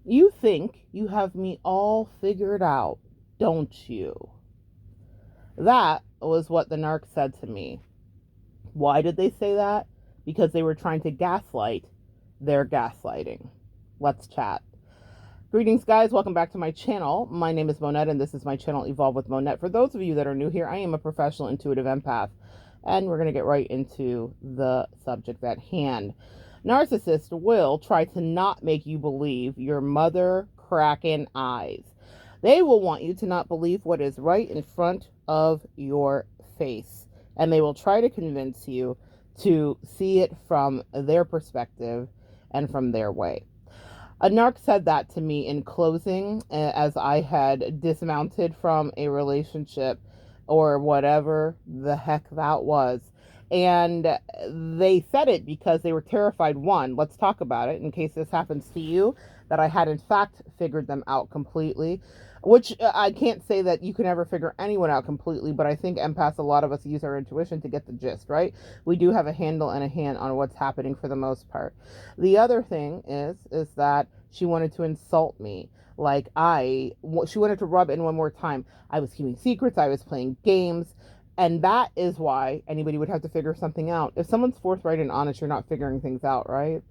You think you have me all figured out, don't you? That was what the narc said to me. Why did they say that? Because they were trying to gaslight their gaslighting. Let's chat. Greetings, guys. Welcome back to my channel. My name is Monette, and this is my channel, Evolve with Monette. For those of you that are new here, I am a professional intuitive empath, and we're going to get right into the subject at hand. Narcissists will try to not make you believe your mother cracking eyes. They will want you to not believe what is right in front of your face, and they will try to convince you to see it from their perspective and from their way. A narc said that to me in closing as I had dismounted from a relationship or whatever the heck that was. And they said it because they were terrified. One, let's talk about it in case this happens to you, that I had in fact figured them out completely, which I can't say that you can ever figure anyone out completely, but I think empaths, a lot of us use our intuition to get the gist, right? We do have a handle and a hand on what's happening for the most part. The other thing is that she wanted to insult me. Like she wanted to rub in one more time. I was keeping secrets. I was playing games. And that is why anybody would have to figure something out. If someone's forthright and honest, you're not figuring things out, right?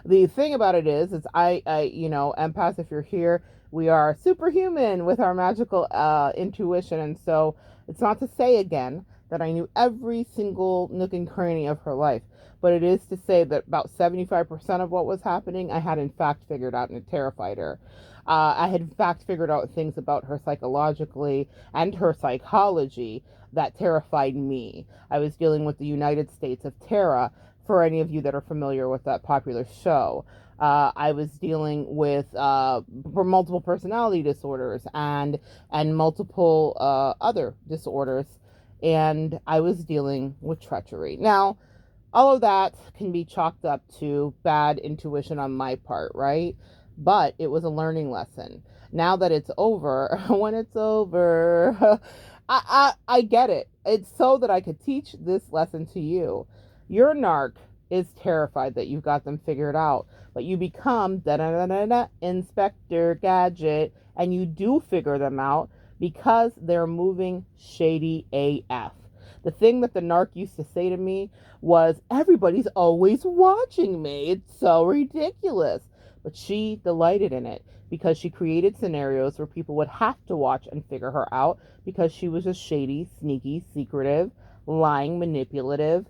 The thing about it is I empaths, if you're here, we are superhuman with our magical intuition. And so it's not to say again that I knew every single nook and cranny of her life, but it is to say that about 75% of what was happening, I had in fact figured out, and it terrified her. I had in fact figured out things about her psychologically and her psychology that terrified me. I was dealing with the United States of Terra, for any of you that are familiar with that popular show. I was dealing with multiple personality disorders and multiple other disorders, and I was dealing with treachery. Now, all of that can be chalked up to bad intuition on my part, right? But it was a learning lesson. Now that it's over, when it's over, I get it. It's so that I could teach this lesson to you. Your narc is terrified that you've got them figured out, but you become Inspector Gadget, and you do figure them out because they're moving shady AF. The thing that the narc used to say to me was, everybody's always watching me. It's so ridiculous. But she delighted in it because she created scenarios where people would have to watch and figure her out because she was just shady, sneaky, secretive, lying, manipulative.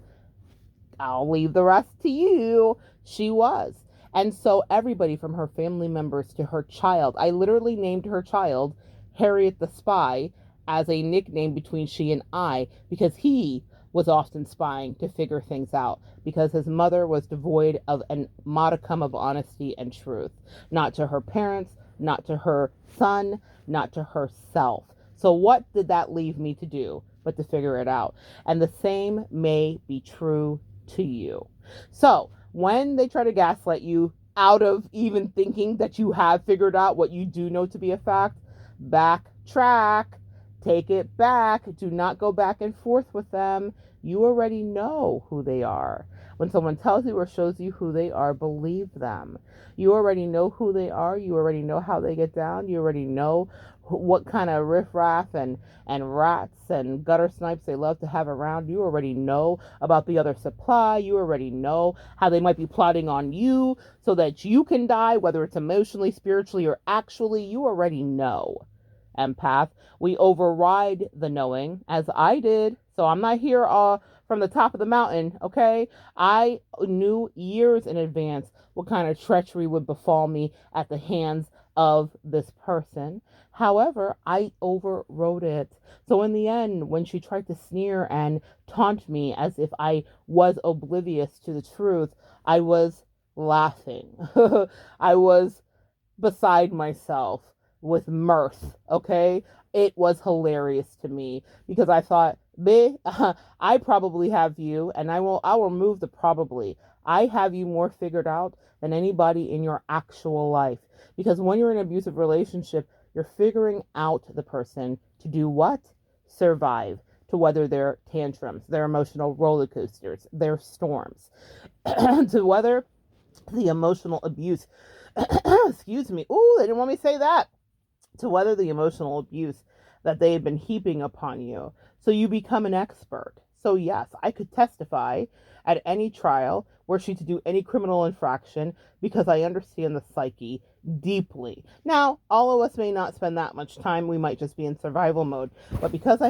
I'll leave the rest to you. She was. And so everybody from her family members to her child, I literally named her child Harriet the Spy as a nickname between she and I, because he was often spying to figure things out, because his mother was devoid of a modicum of honesty and truth, not to her parents, not to her son, not to herself. So what did that leave me to do but to figure it out? And the same may be true to you. So when they try to gaslight you out of even thinking that you have figured out what you do know to be a fact, backtrack. Take it back. Do not go back and forth with them. You already know who they are. When someone tells you or shows you who they are, believe them. You already know who they are. You already know how they get down. You already know what kind of riffraff and rats and gutter snipes they love to have around. You already know about the other supply. You already know how they might be plotting on you so that you can die, whether it's emotionally, spiritually, or actually. You already know. Empath, we override the knowing, as I did. So I'm not here from the top of the mountain, okay? I knew years in advance what kind of treachery would befall me at the hands of this person. However, I overrode it. So in the end, when she tried to sneer and taunt me as if I was oblivious to the truth, I was laughing. I was beside myself with mirth, okay? It was hilarious to me because I thought, I probably have you, and I'll remove the probably. I have you more figured out than anybody in your actual life. Because when you're in an abusive relationship, you're figuring out the person to do what? Survive, to weather their tantrums, their emotional roller coasters, their storms, to weather the emotional abuse, excuse me, ooh, they didn't want me to say that, to weather the emotional abuse that they had been heaping upon you. So you become an expert. So, yes, I could testify at any trial were she to do any criminal infraction because I understand the psyche deeply. Now, all of us may not spend that much time. We might just be in survival mode. But because I